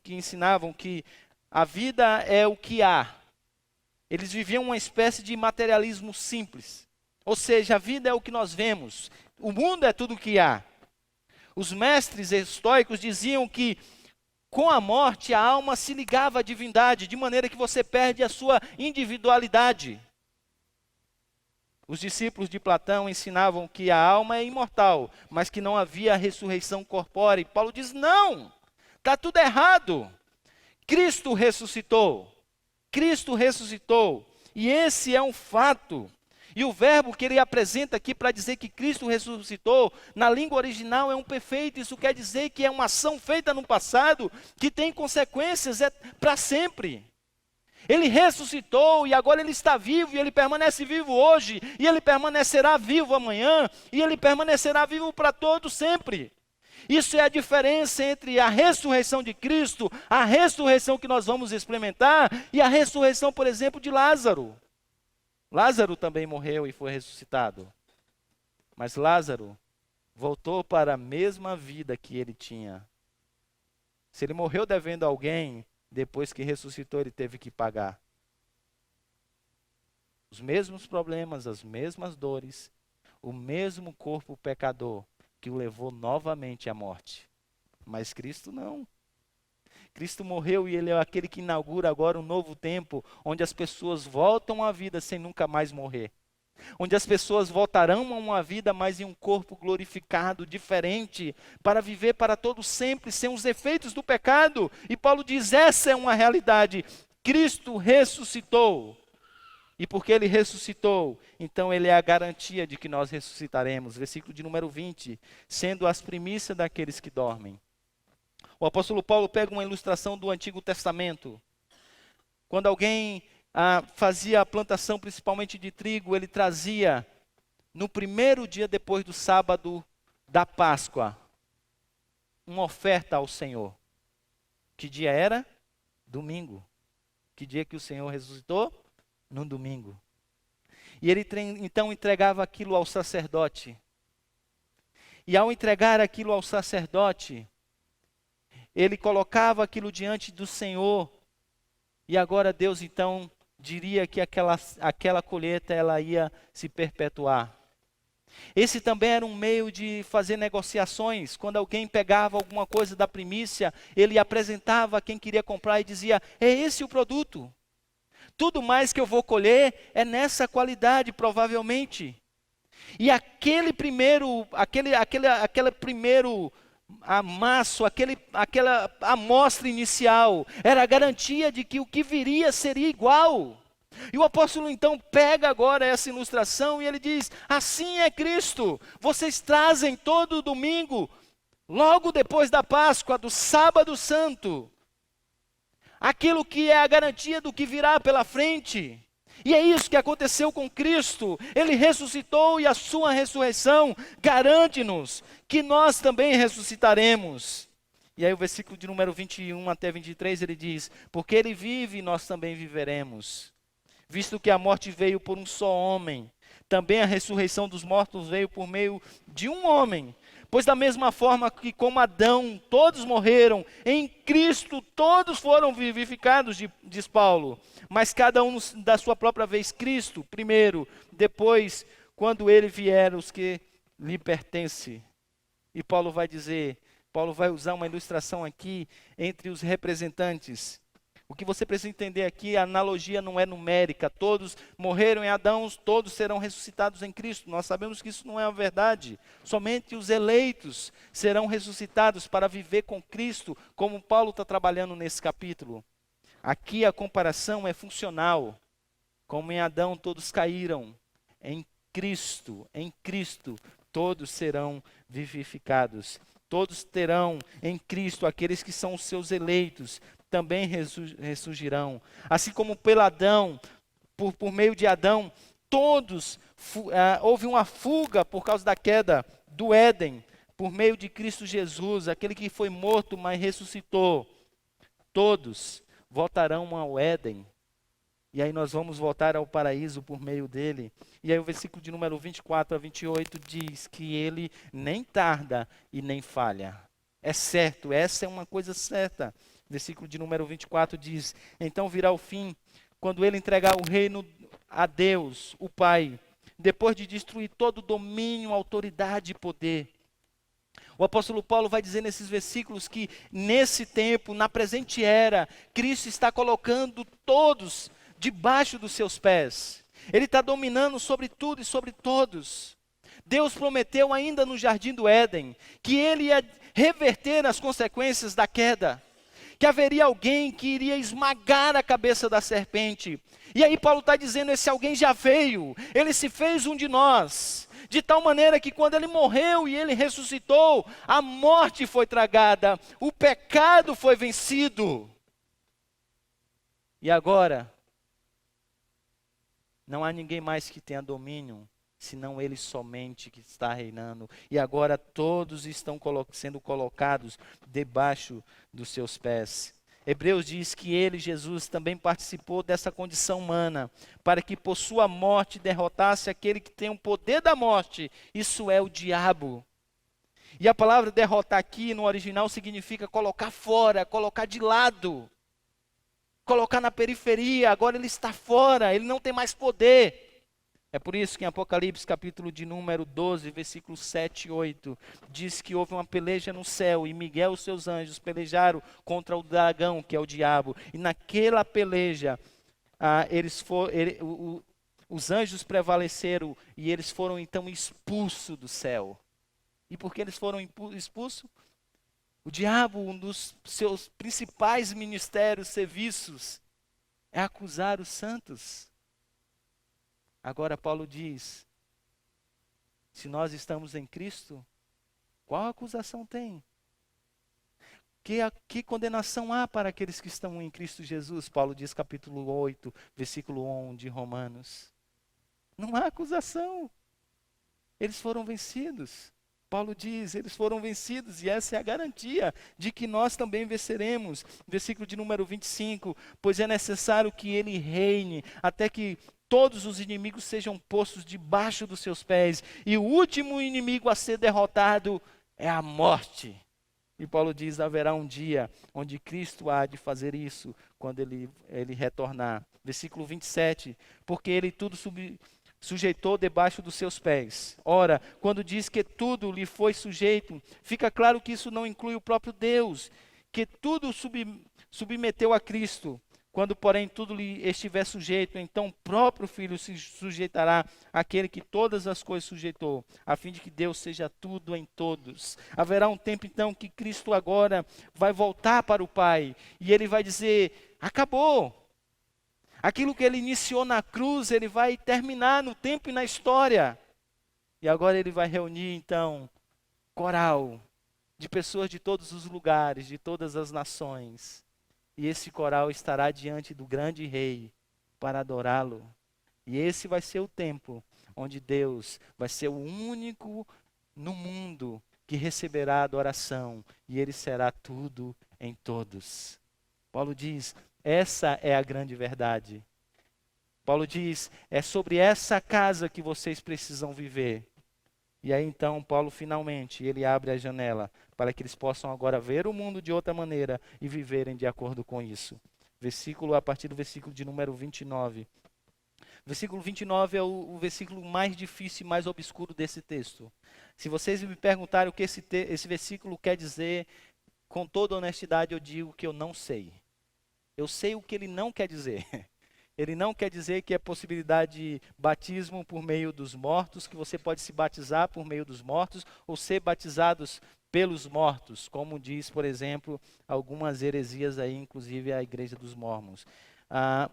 [SPEAKER 1] ensinavam que a vida é o que há. Eles viviam uma espécie de materialismo simples. Ou seja, a vida é o que nós vemos. O mundo é tudo o que há. Os mestres estoicos diziam que com a morte a alma se ligava à divindade, de maneira que você perde a sua individualidade. Os discípulos de Platão ensinavam que a alma é imortal, mas que não havia ressurreição corpórea. E Paulo diz, não, está tudo errado. Cristo ressuscitou. Cristo ressuscitou. E esse é um fato. E o verbo que ele apresenta aqui para dizer que Cristo ressuscitou, na língua original é um perfeito. Isso quer dizer que é uma ação feita no passado, que tem consequências para sempre. Ele ressuscitou e agora ele está vivo e ele permanece vivo hoje e ele permanecerá vivo amanhã e ele permanecerá vivo para todos sempre. Isso é a diferença entre a ressurreição de Cristo, a ressurreição que nós vamos experimentar e a ressurreição, por exemplo, de Lázaro. Lázaro também morreu e foi ressuscitado. Mas Lázaro voltou para a mesma vida que ele tinha. Se ele morreu devendo a alguém, depois que ressuscitou, ele teve que pagar. Os mesmos problemas, as mesmas dores, o mesmo corpo pecador que o levou novamente à morte. Mas Cristo não. Cristo morreu e ele é aquele que inaugura agora um novo tempo, onde as pessoas voltam à vida sem nunca mais morrer. Onde as pessoas voltarão a uma vida, mas em um corpo glorificado, diferente, para viver para todo sempre, sem os efeitos do pecado. E Paulo diz, essa é uma realidade. Cristo ressuscitou. E porque ele ressuscitou, então ele é a garantia de que nós ressuscitaremos. Versículo de número 20, sendo as primícias daqueles que dormem. O apóstolo Paulo pega uma ilustração do Antigo Testamento. Quando alguém fazia a plantação principalmente de trigo, ele trazia no primeiro dia depois do sábado da Páscoa uma oferta ao Senhor. Que dia era? Domingo. Que dia que o Senhor ressuscitou? No domingo. E ele então entregava aquilo ao sacerdote. E ao entregar aquilo ao sacerdote, ele colocava aquilo diante do Senhor. E agora Deus então diria que aquela colheita ela ia se perpetuar. Esse também era um meio de fazer negociações. Quando alguém pegava alguma coisa da primícia, ele apresentava a quem queria comprar e dizia, é esse o produto. Tudo mais que eu vou colher é nessa qualidade, provavelmente. E aquele primeiro amasso, aquela amostra inicial, era a garantia de que o que viria seria igual. E o apóstolo então pega agora essa ilustração e ele diz: assim é Cristo. Vocês trazem todo domingo, logo depois da Páscoa, do sábado santo, aquilo que é a garantia do que virá pela frente. E é isso que aconteceu com Cristo. Ele ressuscitou e a sua ressurreição garante-nos que nós também ressuscitaremos. E aí o versículo de número 21 até 23 ele diz: porque ele vive, nós também viveremos. Visto que a morte veio por um só homem, também a ressurreição dos mortos veio por meio de um homem. Pois da mesma forma que como Adão todos morreram, em Cristo todos foram vivificados, diz Paulo. Mas cada um da sua própria vez, Cristo primeiro, depois, quando ele vier, os que lhe pertencem. E Paulo vai usar uma ilustração aqui entre os representantes. O que você precisa entender aqui, a analogia não é numérica. Todos morreram em Adão, todos serão ressuscitados em Cristo. Nós sabemos que isso não é a verdade. Somente os eleitos serão ressuscitados para viver com Cristo, como Paulo está trabalhando nesse capítulo. Aqui a comparação é funcional. Como em Adão todos caíram, em Cristo todos serão vivificados. Todos terão em Cristo, aqueles que são os seus eleitos, também ressurgirão. Assim como por meio de Adão, houve uma fuga por causa da queda do Éden, por meio de Cristo Jesus, aquele que foi morto, mas ressuscitou. Todos voltarão ao Éden. E aí nós vamos voltar ao paraíso por meio dele. E aí o versículo de número 24 a 28 diz que ele nem tarda e nem falha. É certo, essa é uma coisa certa. Versículo de número 24 diz: então virá o fim, quando ele entregar o reino a Deus, o Pai, depois de destruir todo domínio, autoridade e poder. O apóstolo Paulo vai dizer nesses versículos que nesse tempo, na presente era, Cristo está colocando todos debaixo dos seus pés. Ele está dominando sobre tudo e sobre todos. Deus prometeu ainda no jardim do Éden que ele ia reverter as consequências da queda, que haveria alguém que iria esmagar a cabeça da serpente. E aí Paulo está dizendo, esse alguém já veio, ele se fez um de nós, de tal maneira que quando ele morreu e ele ressuscitou, a morte foi tragada, o pecado foi vencido. E agora, não há ninguém mais que tenha domínio, senão ele somente que está reinando. E agora todos estão sendo colocados debaixo dos seus pés. Hebreus diz que ele, Jesus, também participou dessa condição humana, para que por sua morte derrotasse aquele que tem o poder da morte, isso é o diabo. E a palavra derrotar aqui no original significa colocar fora, colocar de lado, colocar na periferia. Agora ele está fora, ele não tem mais poder. É por isso que em Apocalipse, capítulo de número 12, versículos 7 e 8, diz que houve uma peleja no céu, e Miguel e os seus anjos pelejaram contra o dragão, que é o diabo. E naquela peleja, os anjos prevaleceram, e eles foram então expulsos do céu. E por que eles foram expulsos? O diabo, um dos seus principais ministérios, serviços, é acusar os santos. Agora Paulo diz, se nós estamos em Cristo, qual acusação tem? Que condenação há para aqueles que estão em Cristo Jesus? Paulo diz, capítulo 8, versículo 1 de Romanos. Não há acusação. Eles foram vencidos. Paulo diz, eles foram vencidos, e essa é a garantia de que nós também venceremos. Versículo de número 25, pois é necessário que ele reine, até que todos os inimigos sejam postos debaixo dos seus pés, e o último inimigo a ser derrotado é a morte. E Paulo diz, haverá um dia onde Cristo há de fazer isso, quando ele retornar. Versículo 27, porque ele tudo sujeitou debaixo dos seus pés. Ora, quando diz que tudo lhe foi sujeito, fica claro que isso não inclui o próprio Deus, que tudo submeteu a Cristo. Quando, porém, tudo lhe estiver sujeito, então o próprio Filho se sujeitará àquele que todas as coisas sujeitou, a fim de que Deus seja tudo em todos. Haverá um tempo, então, que Cristo agora vai voltar para o Pai, e ele vai dizer, acabou. Aquilo que ele iniciou na cruz, ele vai terminar no tempo e na história. E agora ele vai reunir, então, coral de pessoas de todos os lugares, de todas as nações. E esse coral estará diante do grande rei para adorá-lo. E esse vai ser o tempo onde Deus vai ser o único no mundo que receberá adoração. E ele será tudo em todos. Paulo diz, essa é a grande verdade. Paulo diz, é sobre essa casa que vocês precisam viver. E aí então Paulo finalmente, ele abre a janela para que eles possam agora ver o mundo de outra maneira e viverem de acordo com isso. A partir do versículo de número 29. Versículo 29 é o versículo mais difícil e mais obscuro desse texto. Se vocês me perguntarem o que esse versículo quer dizer, com toda honestidade eu digo que eu não sei. Eu sei o que ele não quer dizer. Ele não quer dizer que é possibilidade de batismo por meio dos mortos, que você pode se batizar por meio dos mortos, ou ser batizados pelos mortos, como diz, por exemplo, algumas heresias aí, inclusive a igreja dos mormons.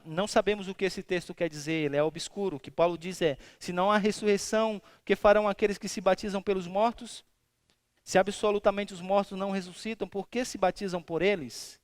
[SPEAKER 1] Não sabemos o que esse texto quer dizer, ele é obscuro. O que Paulo diz é, se não há ressurreição, que farão aqueles que se batizam pelos mortos? Se absolutamente os mortos não ressuscitam, por que se batizam por eles?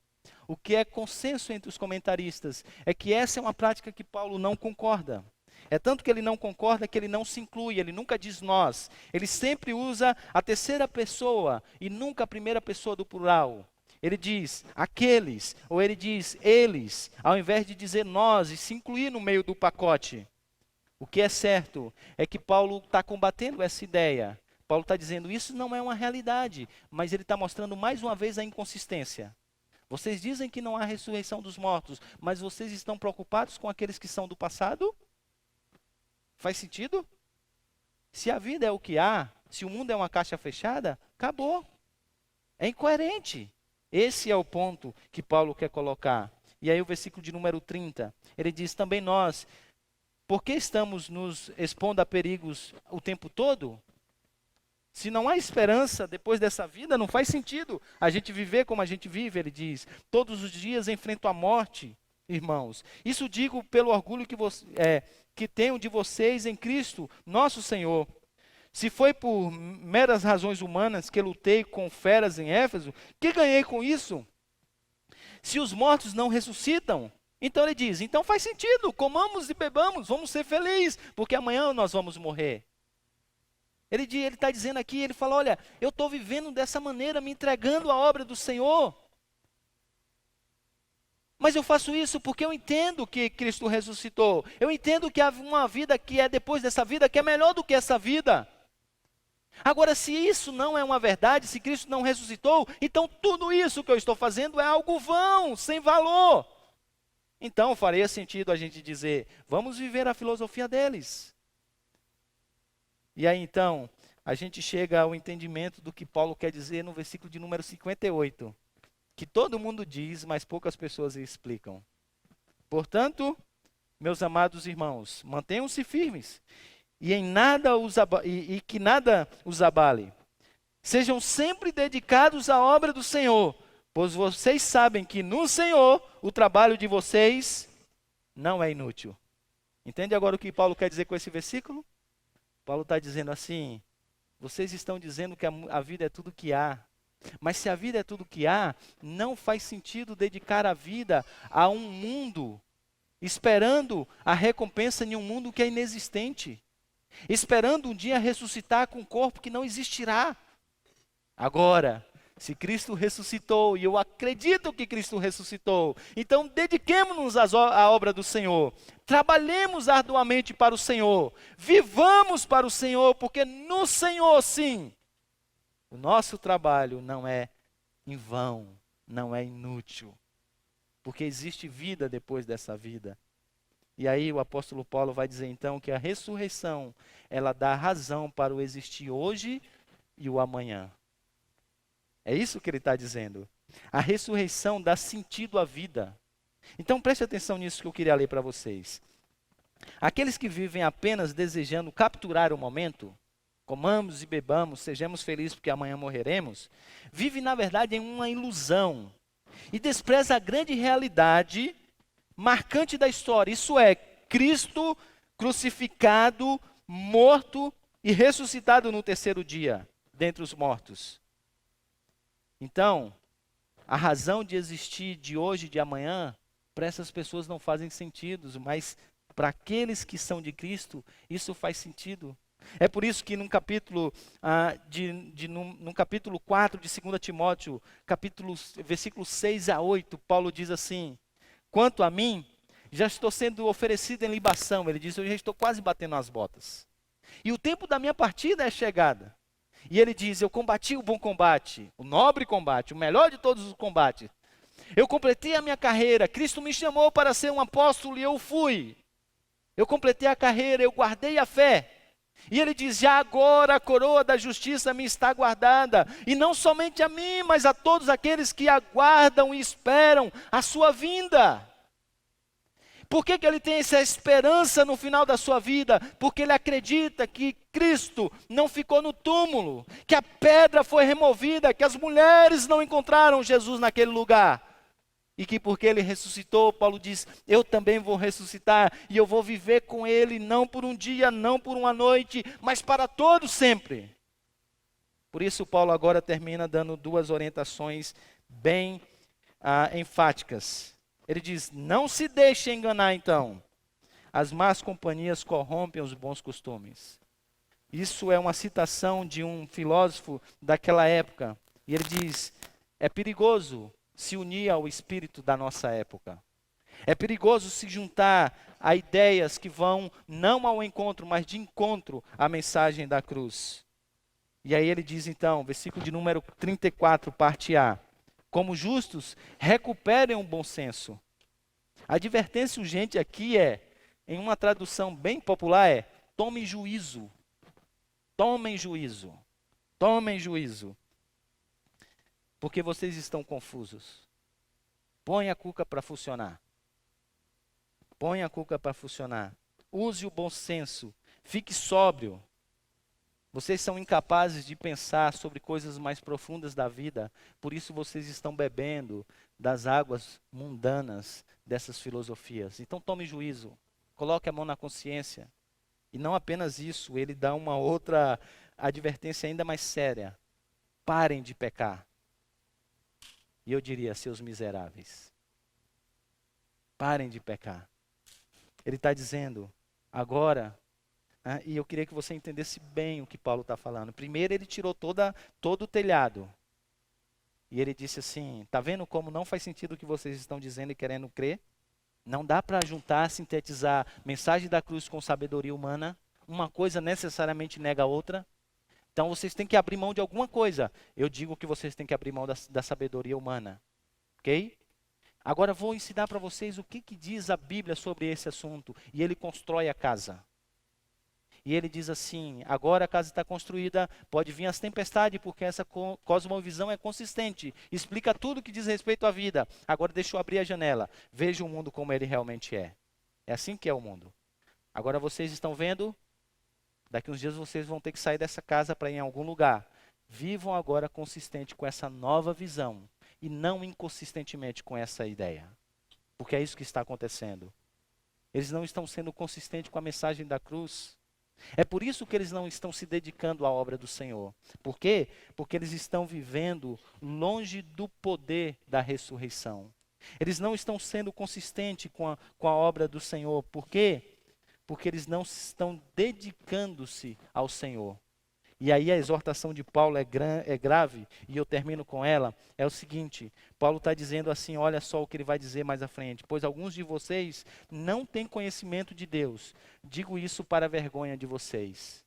[SPEAKER 1] O que é consenso entre os comentaristas é que essa é uma prática que Paulo não concorda. É tanto que ele não concorda que ele não se inclui, ele nunca diz nós. Ele sempre usa a terceira pessoa e nunca a primeira pessoa do plural. Ele diz aqueles, ou ele diz eles, ao invés de dizer nós e se incluir no meio do pacote. O que é certo é que Paulo está combatendo essa ideia. Paulo está dizendo isso não é uma realidade, mas ele está mostrando mais uma vez a inconsistência. Vocês dizem que não há ressurreição dos mortos, mas vocês estão preocupados com aqueles que são do passado? Faz sentido? Se a vida é o que há, se o mundo é uma caixa fechada, acabou. É incoerente. Esse é o ponto que Paulo quer colocar. E aí o versículo de número 30, ele diz, também nós, por que estamos nos expondo a perigos o tempo todo? Se não há esperança depois dessa vida, não faz sentido a gente viver como a gente vive, ele diz. Todos os dias enfrento a morte, irmãos. Isso digo pelo orgulho que tenho de vocês em Cristo, nosso Senhor. Se foi por meras razões humanas que lutei com feras em Éfeso, que ganhei com isso? Se os mortos não ressuscitam, então ele diz, então faz sentido, comamos e bebamos, vamos ser felizes, porque amanhã nós vamos morrer. Ele está dizendo aqui, ele fala, olha, eu estou vivendo dessa maneira, me entregando à obra do Senhor. Mas eu faço isso porque eu entendo que Cristo ressuscitou. Eu entendo que há uma vida que é depois dessa vida, que é melhor do que essa vida. Agora, se isso não é uma verdade, se Cristo não ressuscitou, então tudo isso que eu estou fazendo é algo vão, sem valor. Então faria sentido a gente dizer, vamos viver a filosofia deles. E aí então, a gente chega ao entendimento do que Paulo quer dizer no versículo de número 58, que todo mundo diz, mas poucas pessoas explicam. Portanto, meus amados irmãos, mantenham-se firmes e que nada os abale. Sejam sempre dedicados à obra do Senhor, pois vocês sabem que no Senhor o trabalho de vocês não é inútil. Entende agora o que Paulo quer dizer com esse versículo? Paulo está dizendo assim, vocês estão dizendo que a vida é tudo que há. Mas se a vida é tudo que há, não faz sentido dedicar a vida a um mundo, esperando a recompensa em um mundo que é inexistente. Esperando um dia ressuscitar com um corpo que não existirá. Agora, se Cristo ressuscitou, e eu acredito que Cristo ressuscitou, então dediquemo-nos à obra do Senhor. Trabalhemos arduamente para o Senhor. Vivamos para o Senhor, porque no Senhor, sim, o nosso trabalho não é em vão, não é inútil. Porque existe vida depois dessa vida. E aí o apóstolo Paulo vai dizer então que a ressurreição, ela dá razão para o existir hoje e o amanhã. É isso que ele está dizendo. A ressurreição dá sentido à vida. Então preste atenção nisso que eu queria ler para vocês. Aqueles que vivem apenas desejando capturar o momento, comamos e bebamos, sejamos felizes porque amanhã morreremos, vivem na verdade em uma ilusão e despreza a grande realidade marcante da história. Isso é, Cristo crucificado, morto e ressuscitado no terceiro dia, dentre os mortos. Então, a razão de existir de hoje e de amanhã, para essas pessoas não fazem sentido, mas para aqueles que são de Cristo, isso faz sentido. É por isso que num capítulo, num capítulo 4 de 2 Timóteo, versículos 6 a 8, Paulo diz assim: quanto a mim, já estou sendo oferecido em libação. Ele diz, eu já estou quase batendo as botas. E o tempo da minha partida é chegada. E ele diz, eu combati o bom combate, o nobre combate, o melhor de todos os combates. Eu completei a minha carreira, Cristo me chamou para ser um apóstolo e eu fui. Eu completei a carreira, eu guardei a fé. E ele diz, já agora a coroa da justiça me está guardada. E não somente a mim, mas a todos aqueles que aguardam e esperam a sua vinda. Por que ele tem essa esperança no final da sua vida? Porque ele acredita que Cristo não ficou no túmulo, que a pedra foi removida, que as mulheres não encontraram Jesus naquele lugar. E que porque ele ressuscitou, Paulo diz, eu também vou ressuscitar e eu vou viver com ele não por um dia, não por uma noite, mas para todo sempre. Por isso Paulo agora termina dando duas orientações bem enfáticas. Ele diz, não se deixe enganar então. As más companhias corrompem os bons costumes. Isso é uma citação de um filósofo daquela época. E ele diz, é perigoso se unir ao espírito da nossa época. É perigoso se juntar a ideias que vão não ao encontro, mas de encontro à mensagem da cruz. E aí ele diz então, versículo de número 34, parte A. Como justos, recuperem o bom senso. A advertência urgente aqui em uma tradução bem popular tomem juízo. Tomem juízo. Tomem juízo. Porque vocês estão confusos. Põe a cuca para funcionar. Põe a cuca para funcionar. Use o bom senso. Fique sóbrio. Vocês são incapazes de pensar sobre coisas mais profundas da vida, por isso vocês estão bebendo das águas mundanas dessas filosofias. Então tome juízo, coloque a mão na consciência. E não apenas isso, ele dá uma outra advertência ainda mais séria. Parem de pecar. E eu diria, seus miseráveis. Parem de pecar. Ele está dizendo, agora... e eu queria que você entendesse bem o que Paulo está falando. Primeiro ele tirou todo o telhado. E ele disse assim, está vendo como não faz sentido o que vocês estão dizendo e querendo crer? Não dá para juntar, sintetizar mensagem da cruz com sabedoria humana. Uma coisa necessariamente nega a outra. Então vocês têm que abrir mão de alguma coisa. Eu digo que vocês têm que abrir mão da sabedoria humana. Ok? Agora vou ensinar para vocês o que diz a Bíblia sobre esse assunto. E ele constrói a casa. E ele diz assim, agora a casa está construída, pode vir as tempestades, porque essa cosmovisão é consistente. Explica tudo que diz respeito à vida. Agora deixa eu abrir a janela. Veja o mundo como ele realmente é. É assim que é o mundo. Agora vocês estão vendo? Daqui uns dias vocês vão ter que sair dessa casa para ir em algum lugar. Vivam agora consistente com essa nova visão. E não inconsistentemente com essa ideia. Porque é isso que está acontecendo. Eles não estão sendo consistentes com a mensagem da cruz. É por isso que eles não estão se dedicando à obra do Senhor. Por quê? Porque eles estão vivendo longe do poder da ressurreição. Eles não estão sendo consistentes com a obra do Senhor. Por quê? Porque eles não estão dedicando-se ao Senhor. E aí a exortação de Paulo é grave, e eu termino com ela, é o seguinte, Paulo está dizendo assim, olha só o que ele vai dizer mais à frente, pois alguns de vocês não têm conhecimento de Deus, digo isso para a vergonha de vocês.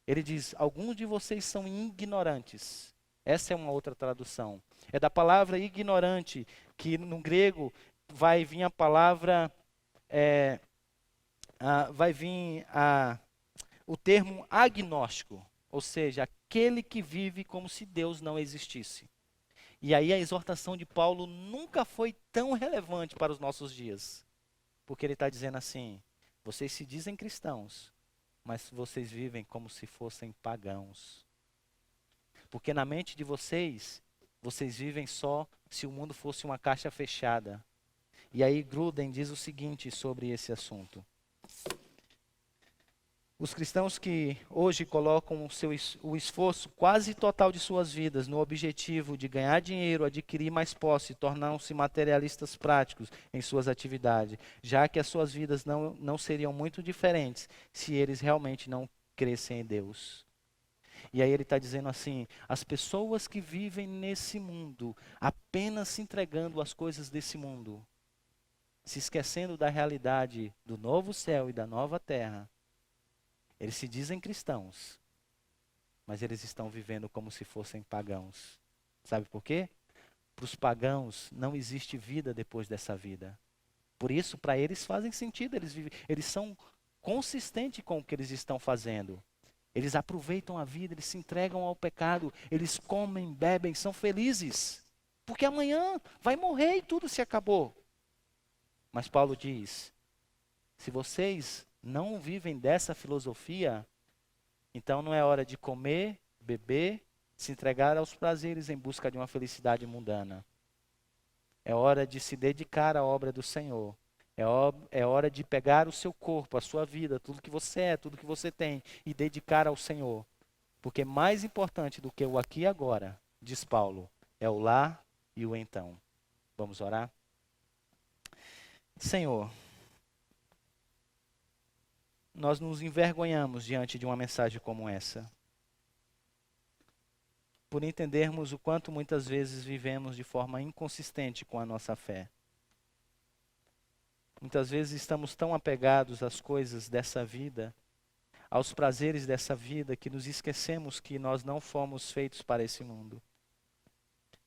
[SPEAKER 1] Ele diz, alguns de vocês são ignorantes, essa é uma outra tradução, é da palavra ignorante, que no grego vai vir a palavra, o termo agnóstico, ou seja, aquele que vive como se Deus não existisse. E aí a exortação de Paulo nunca foi tão relevante para os nossos dias. Porque ele está dizendo assim: vocês se dizem cristãos, mas vocês vivem como se fossem pagãos. Porque na mente de vocês, vocês vivem só se o mundo fosse uma caixa fechada. E aí Gruden diz o seguinte sobre esse assunto. Os cristãos que hoje colocam o esforço quase total de suas vidas no objetivo de ganhar dinheiro, adquirir mais posse, tornam-se materialistas práticos em suas atividades, já que as suas vidas não seriam muito diferentes se eles realmente não crescem em Deus. E aí ele está dizendo assim: as pessoas que vivem nesse mundo, apenas se entregando às coisas desse mundo, se esquecendo da realidade do novo céu e da nova terra, eles se dizem cristãos, mas eles estão vivendo como se fossem pagãos. Sabe por quê? Para os pagãos não existe vida depois dessa vida. Por isso, para eles fazem sentido, eles são consistentes com o que eles estão fazendo. Eles aproveitam a vida, eles se entregam ao pecado, eles comem, bebem, são felizes. Porque amanhã vai morrer e tudo se acabou. Mas Paulo diz: se vocês não vivem dessa filosofia, então não é hora de comer, beber, se entregar aos prazeres em busca de uma felicidade mundana. É hora de se dedicar à obra do Senhor. É hora de pegar o seu corpo, a sua vida, tudo que você é, tudo que você tem, e dedicar ao Senhor. Porque mais importante do que o aqui e agora, diz Paulo, é o lá e o então. Vamos orar? Senhor, nós nos envergonhamos diante de uma mensagem como essa, por entendermos o quanto muitas vezes vivemos de forma inconsistente com a nossa fé. Muitas vezes estamos tão apegados às coisas dessa vida, aos prazeres dessa vida, que nos esquecemos que nós não fomos feitos para esse mundo.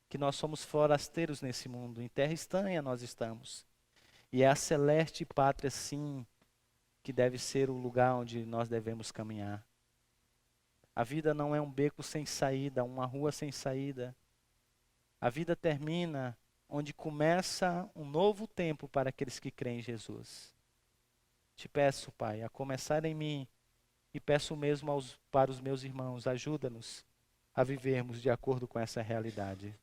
[SPEAKER 1] Que nós somos forasteiros nesse mundo, em terra estranha nós estamos. E é a celeste pátria, sim, que deve ser o lugar onde nós devemos caminhar. A vida não é um beco sem saída, uma rua sem saída. A vida termina onde começa um novo tempo para aqueles que creem em Jesus. Te peço, Pai, a começar em mim, e peço mesmo para os meus irmãos, ajuda-nos a vivermos de acordo com essa realidade,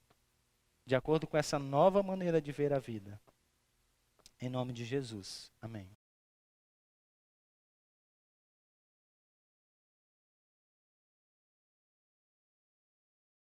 [SPEAKER 1] de acordo com essa nova maneira de ver a vida. Em nome de Jesus. Amém.